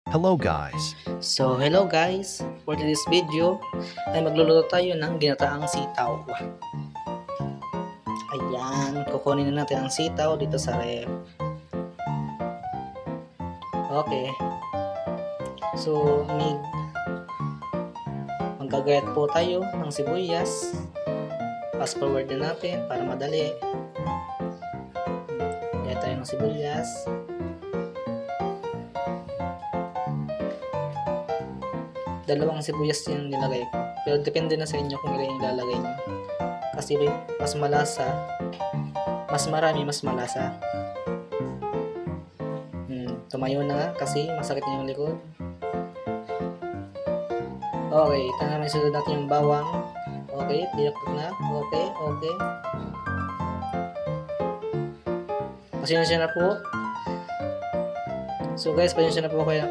Hello guys. So, hello guys! For today's video ay magluluto tayo ng ginataang sitaw. Ayan, kukunin na natin ang sitaw dito sa ref. Okay. So, magagayat po tayo ng sibuyas. Fast forward na natin para madali. Gayat tayo ng sibuyas. Dalawang sibuyas yung nilagay ko. Pero depende na sa inyo kung ilan yung ilalagay nyo. Kasi mas malasa, mas marami, mas malasa. Tumayo na nga kasi masakit na yung likod. Okay, ito naman sunod natin yung bawang. Okay, pinakot na. Okay. Pasensya na po. So guys, pasensya na po kayo